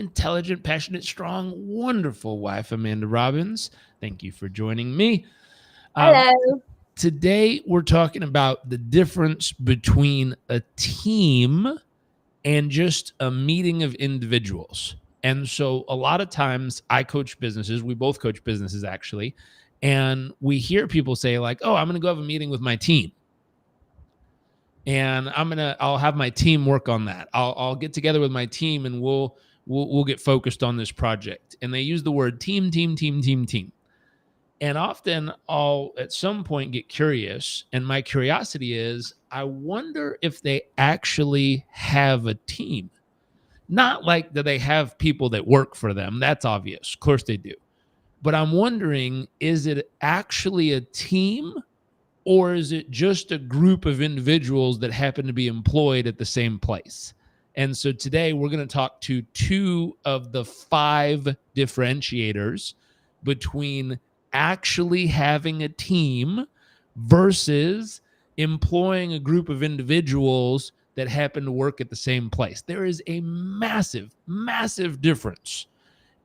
intelligent, passionate, strong, wonderful wife, Amanda Robbins. Thank you for joining me. Hello. Today, we're talking about the difference between a team and just a meeting of individuals. And so a lot of times I coach businesses, we both coach businesses actually, and we hear people say like, "Oh, I'm going to go have a meeting with my team." And I'll have my team work on that. I'll get together with my team and we'll get focused on this project. And they use the word team, team, team, team, team. And often I'll at some point get curious. And my curiosity is, I wonder if they actually have a team. Not like that they have people that work for them. That's obvious. Of course they do. But I'm wondering, is it actually a team, or is it just a group of individuals that happen to be employed at the same place? And so today we're going to talk to two of the 5 differentiators between actually having a team versus employing a group of individuals that happen to work at the same place. There is a massive, massive difference.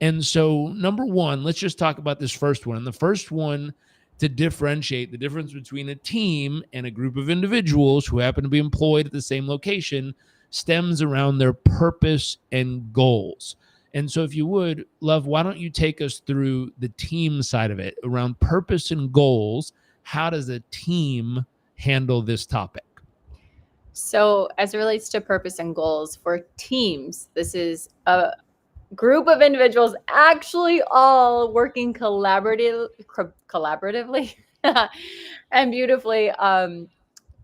And so, number one, let's just talk about this first one. And the first one to differentiate the difference between a team and a group of individuals who happen to be employed at the same location stems around their purpose and goals. And so if you would, Love, why don't you take us through the team side of it around purpose and goals? How does a team handle this topic? So, as it relates to purpose and goals for teams, this is a group of individuals actually all working collaboratively and beautifully,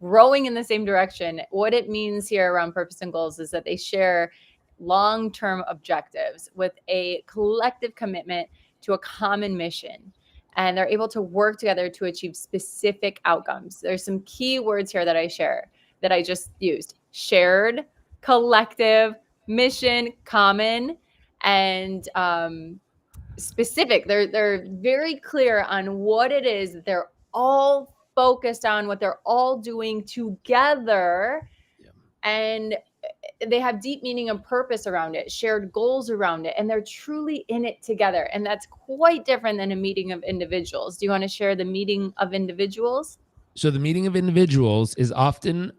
rowing in the same direction. What it means here around purpose and goals is that they share long-term objectives with a collective commitment to a common mission. And they're able to work together to achieve specific outcomes. There's some key words here that I just used: shared, collective, mission, common, and specific. They're very clear on what it is that they're all focused on, what they're all doing together. And they have deep meaning and purpose around it, shared goals around it, and they're truly in it together. And that's quite different than a meeting of individuals. Do you want to share the meeting of individuals? So the meeting of individuals is often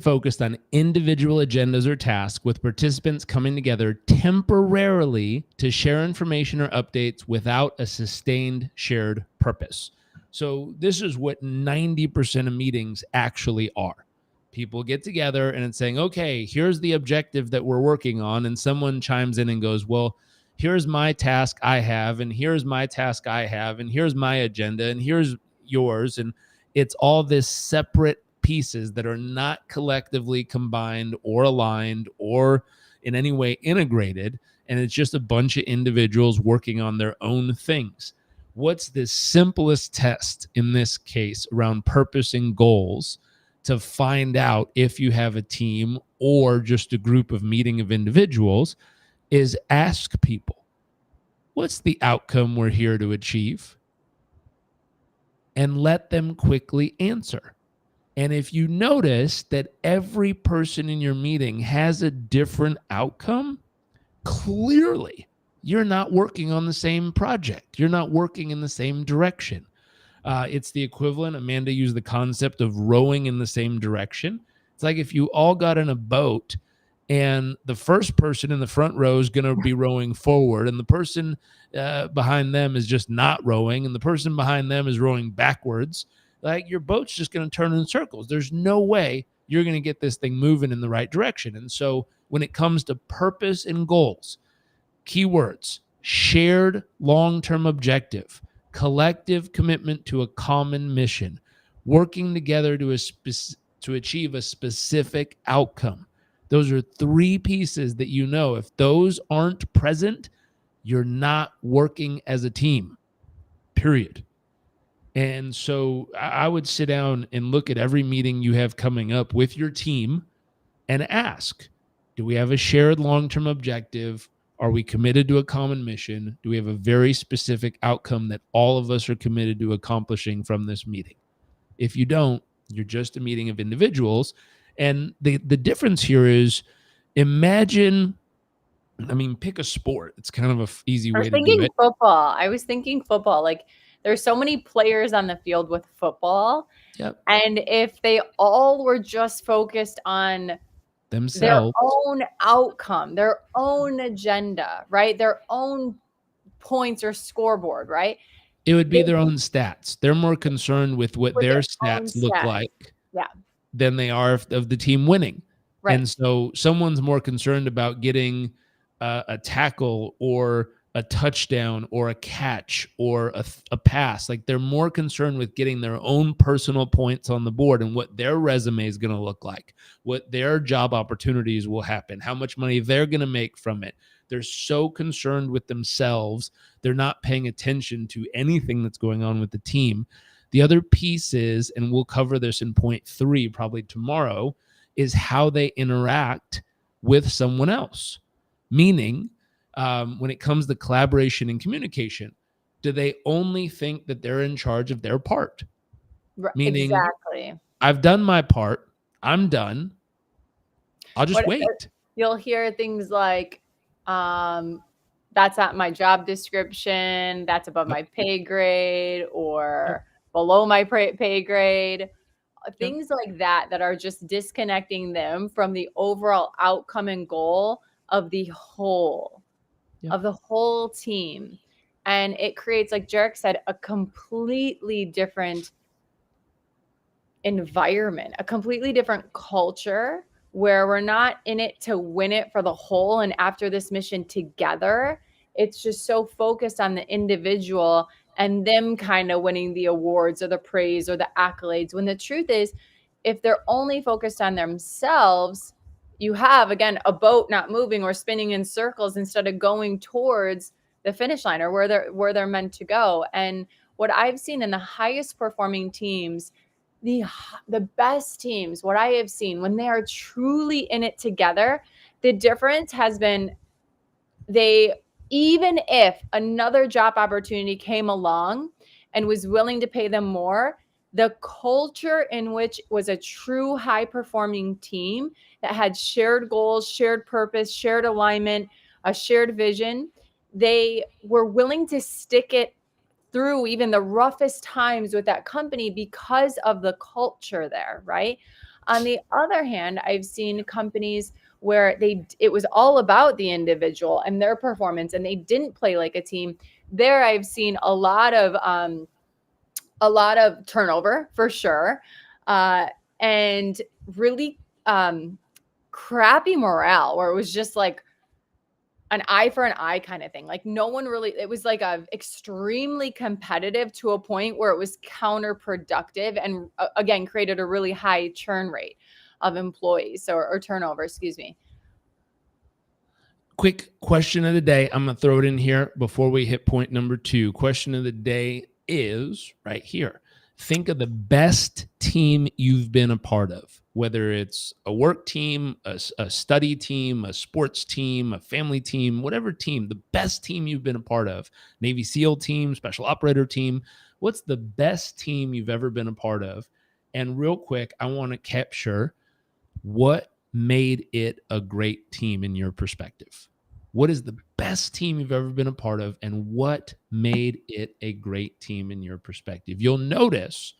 focused on individual agendas or tasks, with participants coming together temporarily to share information or updates without a sustained shared purpose. So this is what 90% of meetings actually are. People get together and it's saying, okay, here's the objective that we're working on. And someone chimes in and goes, well, here's my task I have, and here's my task I have, and here's my agenda, and here's yours. And it's all this separate pieces that are not collectively combined or aligned or in any way integrated. And it's just a bunch of individuals working on their own things. What's the simplest test in this case around purpose and goals to find out if you have a team or just a group of meeting of individuals is ask people, what's the outcome we're here to achieve? And let them quickly answer. And if you notice that every person in your meeting has a different outcome, clearly you're not working on the same project. You're not working in the same direction. It's the equivalent. Amanda used the concept of rowing in the same direction. It's like if you all got in a boat and the first person in the front row is going to be rowing forward, and the person behind them is just not rowing, and the person behind them is rowing backwards, like your boat's just going to turn in circles. There's no way you're going to get this thing moving in the right direction. And so when it comes to purpose and goals, keywords: shared long-term objective, collective commitment to a common mission, working together to achieve a specific outcome. Those are 3 pieces that if those aren't present, you're not working as a team, period. And so I would sit down and look at every meeting you have coming up with your team and ask, do we have a shared long-term objective? Are we committed to a common mission? Do we have a very specific outcome that all of us are committed to accomplishing from this meeting? If you don't, you're just a meeting of individuals. And the difference here is, imagine I mean, pick a sport. It's kind of a easy I was way to do thinking it. football. I was thinking football. Like there's so many players on the field with football. Yep. And if they all were just focused on their Themselves. own outcome, their own agenda, right? Their own points or scoreboard, right? It would They be their own stats. They're more concerned with what with their their own stats look stats. like Yeah. than they are of the team winning. Right. And so someone's more concerned about getting a tackle or a touchdown or a catch or a pass. Like they're more concerned with getting their own personal points on the board and what their resume is going to look like, what their job opportunities will happen, how much money they're going to make from it. They're so concerned with themselves. They're not paying attention to anything that's going on with the team. The other piece is, and we'll cover this in point 3 probably tomorrow, is how they interact with someone else. Meaning, when it comes to collaboration and communication, do they only think that they're in charge of their part? Meaning, Exactly. I've done my part. I'm done. I'll just wait. You'll hear things like, that's not my job description. That's above my pay grade or below my pay grade. Things like that are just disconnecting them from the overall outcome and goal of the whole team. And it creates, like Jarek said, a completely different environment, a completely different culture where we're not in it to win it for the whole and after this mission together. It's just so focused on the individual and them kind of winning the awards or the praise or the accolades, when the truth is, if they're only focused on themselves, you have, again, a boat not moving or spinning in circles instead of going towards the finish line or where they're meant to go. And what I've seen in the highest performing teams, the best teams, what I have seen when they are truly in it together, the difference has been even if another job opportunity came along and was willing to pay them more, the culture in which was a true high performing team that had shared goals, shared purpose, shared alignment, a shared vision, they were willing to stick it through even the roughest times with that company because of the culture there, right? On the other hand, I've seen companies where it was all about the individual and their performance and they didn't play like a team. There I've seen a lot of turnover for sure, and really crappy morale where it was just like an eye for an eye kind of thing. Like no one really, it was like extremely competitive to a point where it was counterproductive and again, created a really high churn rate of employees or turnover, excuse me. Quick question of the day. I'm going to throw it in here before we hit point number 2. Question of the day is right here. Think of the best team you've been a part of, whether it's a work team, a study team, a sports team, a family team, whatever team, the best team you've been a part of, Navy SEAL team, special operator team. What's the best team you've ever been a part of? And real quick, I want to capture what made it a great team in your perspective. What is the best team you've ever been a part of, and what made it a great team in your perspective? You'll notice,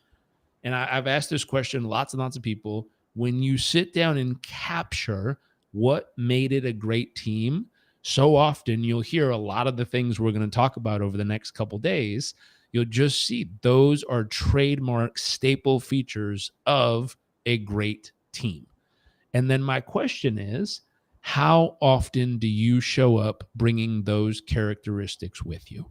and I've asked this question lots and lots of people, when you sit down and capture what made it a great team, so often you'll hear a lot of the things we're going to talk about over the next couple days. You'll just see those are trademark staple features of a great team. And then my question is, how often do you show up bringing those characteristics with you?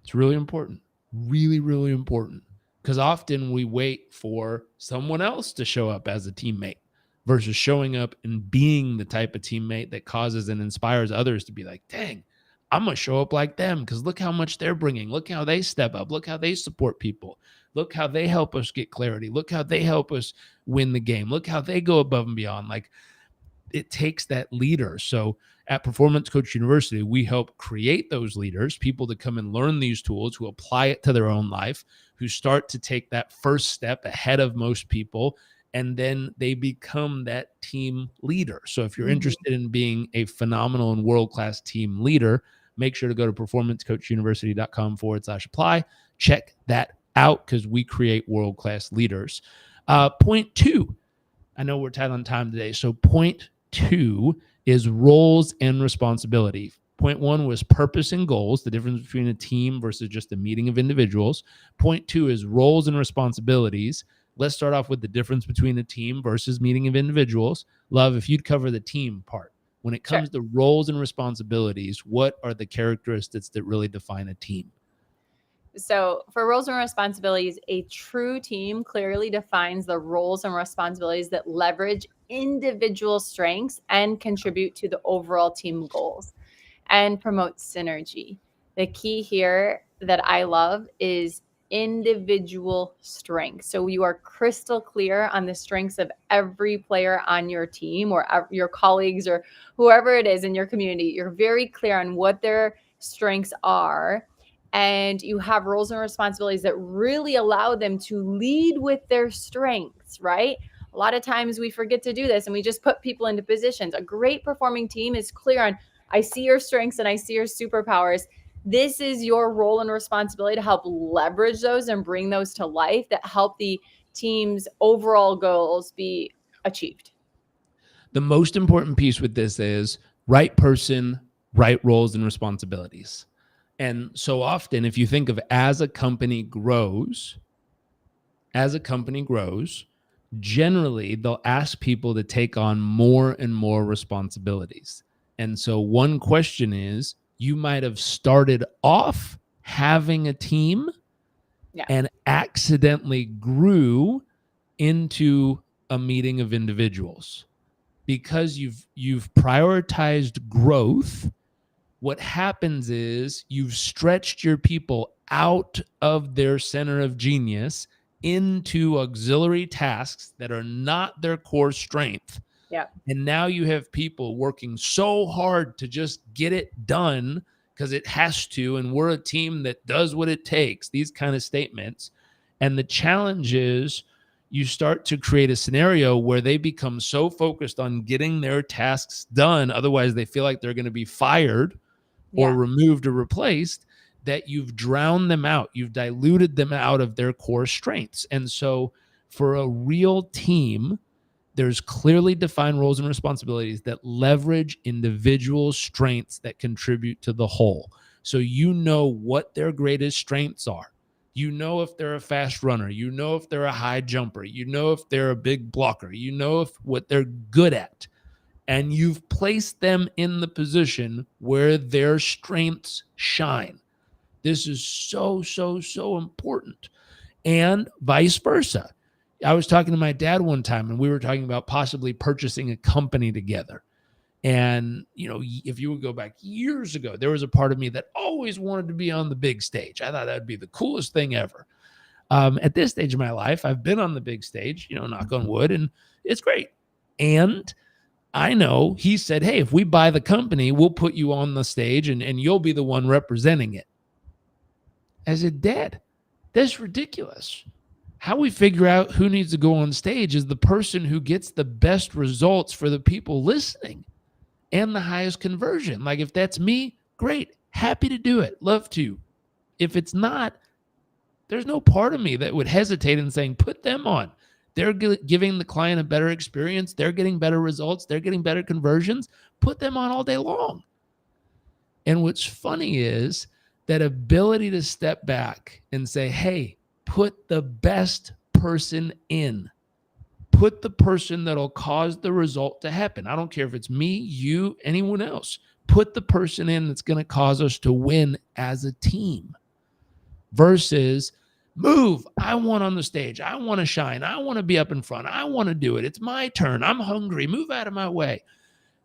It's really important. Really, really important. Because often we wait for someone else to show up as a teammate versus showing up and being the type of teammate that causes and inspires others to be like, dang, I'm going to show up like them because look how much they're bringing. Look how they step up. Look how they support people. Look how they help us get clarity. Look how they help us win the game. Look how they go above and beyond. Like, it takes that leader. So at Performance Coach University, we help create those leaders, people to come and learn these tools, who apply it to their own life, who start to take that first step ahead of most people and then they become that team leader. So if you're Mhm. interested in being a phenomenal and world-class team leader, make sure to go to performancecoachuniversity.com/apply. Check that out because we create world-class leaders. Point two, I know we're tight on time today. So point two is roles and responsibility. Point one was purpose and goals, the difference between a team versus just a meeting of individuals. Point two is roles and responsibilities. Let's start off with the difference between a team versus meeting of individuals. Love, if you'd cover the team part. When it Sure. comes to roles and responsibilities, what are the characteristics that really define a team? So, for roles and responsibilities, a true team clearly defines the roles and responsibilities that leverage individual strengths and contribute to the overall team goals and promote synergy. The key here that I love is individual strength. So, you are crystal clear on the strengths of every player on your team or your colleagues or whoever it is in your community. You're very clear on what their strengths are, and you have roles and responsibilities that really allow them to lead with their strengths, right? A lot of times we forget to do this and we just put people into positions. A great performing team is clear on, I see your strengths and I see your superpowers. This is your role and responsibility to help leverage those and bring those to life that help the team's overall goals be achieved. The most important piece with this is right person, right roles and responsibilities. And so often, if you think of as a company grows, generally they'll ask people to take on more and more responsibilities. And so one question is, you might have started off having a team Yeah. and accidentally grew into a meeting of individuals because you've prioritized growth. What happens is you've stretched your people out of their center of genius into auxiliary tasks that are not their core strength. Yeah. And now you have people working so hard to just get it done because it has to. And we're a team that does what it takes, these kind of statements. And the challenge is you start to create a scenario where they become so focused on getting their tasks done. Otherwise, they feel like they're going to be fired or Yeah. removed or replaced, that you've drowned them out. You've diluted them out of their core strengths. And so for a real team, there's clearly defined roles and responsibilities that leverage individual strengths that contribute to the whole. So you know what their greatest strengths are. You know if they're a fast runner. You know if they're a high jumper. You know if they're a big blocker. You know if what they're good at. And you've placed them in the position where their strengths shine. This is so, so, so important. And vice versa. I was talking to my dad one time and we were talking about possibly purchasing a company together. And, you know, if you would go back years ago, there was a part of me that always wanted to be on the big stage. I thought that'd be the coolest thing ever. At this stage of my life, I've been on the big stage, you know, knock on wood, and it's great. And I know he said, hey, if we buy the company, we'll put you on the stage and you'll be the one representing it. I said, Dad, that's ridiculous. How we figure out who needs to go on stage is the person who gets the best results for the people listening and the highest conversion. Like if that's me, great. Happy to do it. Love to. If it's not, there's no part of me that would hesitate in saying, put them on. They're giving the client a better experience. They're getting better results. They're getting better conversions. Put them on all day long. And what's funny is that ability to step back and say, hey, put the best person in. Put the person that'll cause the result to happen. I don't care if it's me, you, anyone else. Put the person in that's going to cause us to win as a team versus move. I want on the stage. I want to shine. I want to be up in front. I want to do it. It's my turn. I'm hungry. Move out of my way.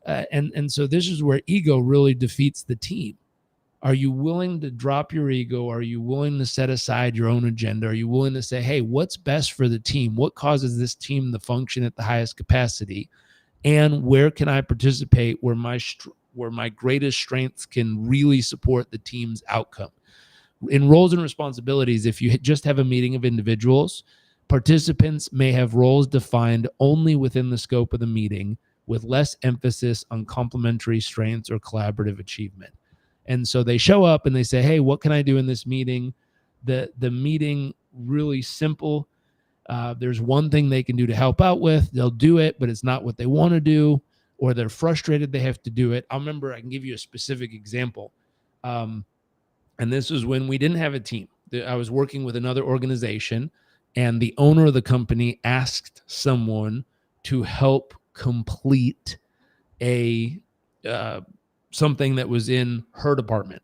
And so this is where ego really defeats the team. Are you willing to drop your ego? Are you willing to set aside your own agenda? Are you willing to say, hey, what's best for the team? What causes this team to function at the highest capacity? And where can I participate where my greatest strengths can really support the team's outcome? In roles and responsibilities, if you just have a meeting of individuals, Participants may have roles defined only within the scope of the meeting, with less emphasis on complementary strengths or collaborative achievement. And so they show up and they say, hey, what can I do in this meeting? The meeting, really simple. There's one thing they can do to help out with. They'll do it, but it's not what they want to do, or they're frustrated they have to do it. I can give you a specific example. And this was when we didn't have a team. I was working with another organization, and the owner of the company asked someone to help complete a something that was in her department.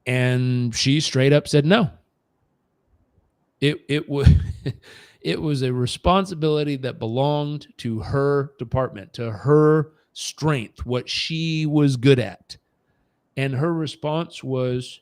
And she straight up said no. It was it was a responsibility that belonged to her department, to her strength, what she was good at. And her response was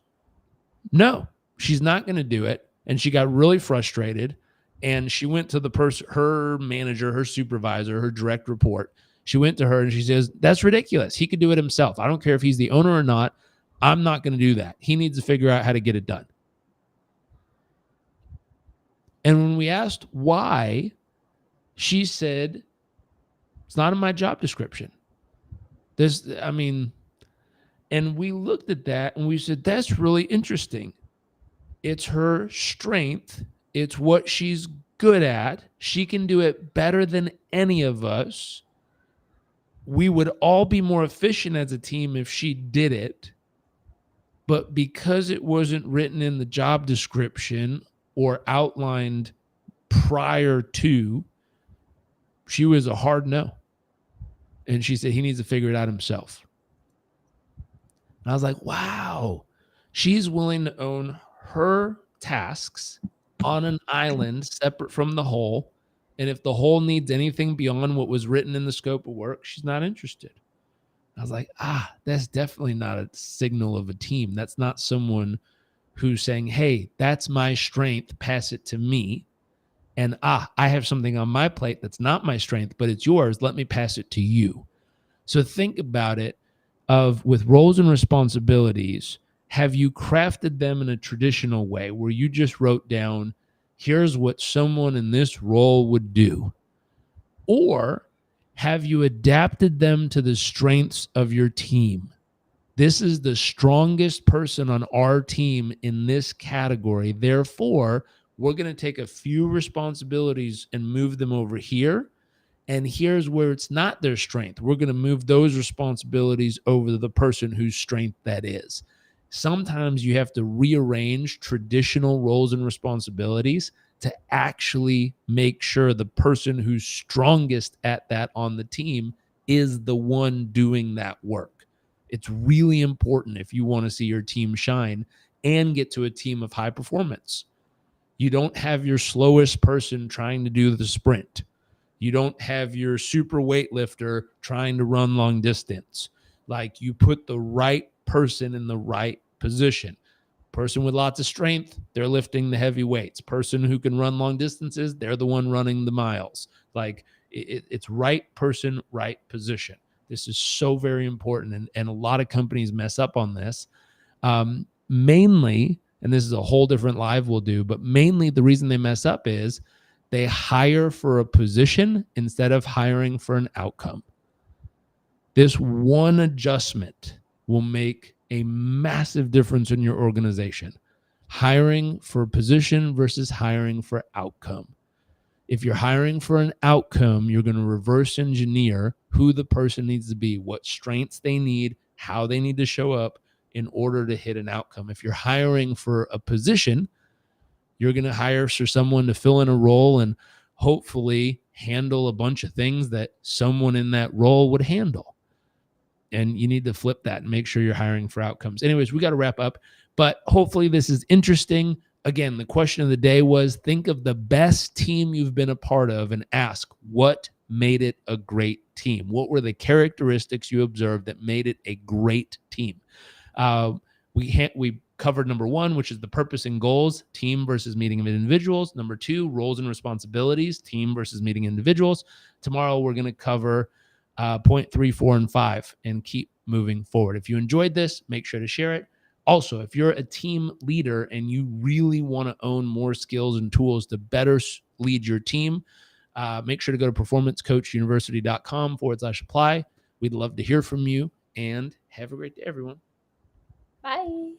no, she's not going to do it. And she got really frustrated, and she went to the person, her manager, her supervisor, her direct report. She went to her and she says, that's ridiculous. He could do it himself. I don't care if he's the owner or not. I'm not going to do that. He needs to figure out how to get it done. And when we asked why, she said, it's not in my job description. And we looked at that and we said, that's really interesting. It's her strength. It's what she's good at. She can do it better than any of us. We would all be more efficient as a team if she did it. But because it wasn't written in the job description or outlined prior to, she was a hard no. And she said he needs to figure it out himself. And I was like, wow, she's willing to own her tasks on an island separate from the whole. And if the whole needs anything beyond what was written in the scope of work, she's not interested. I was like, that's definitely not a signal of a team. That's not someone who's saying, hey, that's my strength, pass it to me. And I have something on my plate that's not my strength, but it's yours. Let me pass it to you. So think about it with roles and responsibilities. Have you crafted them in a traditional way where you just wrote down, here's what someone in this role would do? Or have you adapted them to the strengths of your team? This is the strongest person on our team in this category. Therefore, we're going to take a few responsibilities and move them over here. And here's where it's not their strength. We're going to move those responsibilities over to the person whose strength that is. Sometimes you have to rearrange traditional roles and responsibilities to actually make sure the person who's strongest at that on the team is the one doing that work. It's really important if you want to see your team shine and get to a team of high performance. You don't have your slowest person trying to do the sprint. You don't have your super weightlifter trying to run long distance. Like, you put the right person in the right position. Person with lots of strength, they're lifting the heavy weights. Person who can run long distances, they're the one running the miles. Like, it's right person, right position. This is so very important. And a lot of companies mess up on this. Mainly, and this is a whole different live we'll do, but mainly the reason they mess up is they hire for a position instead of hiring for an outcome. This one adjustment will make a massive difference in your organization. Hiring for a position versus hiring for outcome. If you're hiring for an outcome, you're going to reverse engineer who the person needs to be, what strengths they need, how they need to show up in order to hit an outcome. If you're hiring for a position, you're going to hire for someone to fill in a role and hopefully handle a bunch of things that someone in that role would handle. And you need to flip that and make sure you're hiring for outcomes. Anyways, we got to wrap up, but hopefully this is interesting. Again, the question of the day was, think of the best team you've been a part of and ask, what made it a great team? What were the characteristics you observed that made it a great team? We covered number one, which is the purpose and goals, team versus meeting of individuals. Number two, roles and responsibilities, team versus meeting individuals. Tomorrow, we're going to cover point 3, 4, and 5 and keep moving forward. If you enjoyed this, make sure to share it. Also, if you're a team leader and you really want to own more skills and tools to better lead your team, make sure to go to performancecoachuniversity.com/apply. We'd love to hear from you, and have a great day, everyone. Bye.